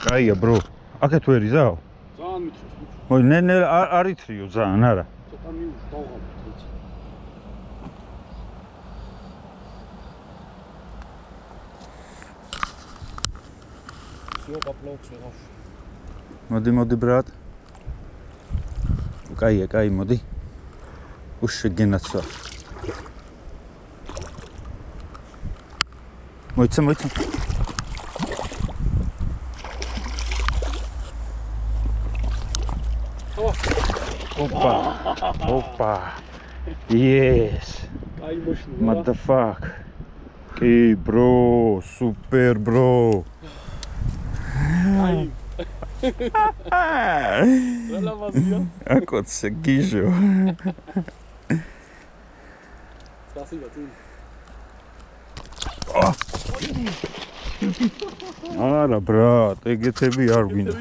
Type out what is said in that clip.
კაია bro. აქეთ ვერ იზაო? ძალიან მითხეს. მოი ნე არ ითრიო ძალიან არა. ცოტა მივუშვავ ვიცი. Всё поплоks ვიღავს. მოდი ბრატ. კაი მოდი. უშეგენაცვა. მოიცა. Opa. Yes. Кай მოშნურა. Motherfucker. Ey bro, super bro. Кай. Релавазია. Акоце гижо. Спасибо, ты. Ара, брат, ეგეთები არ გვინდა.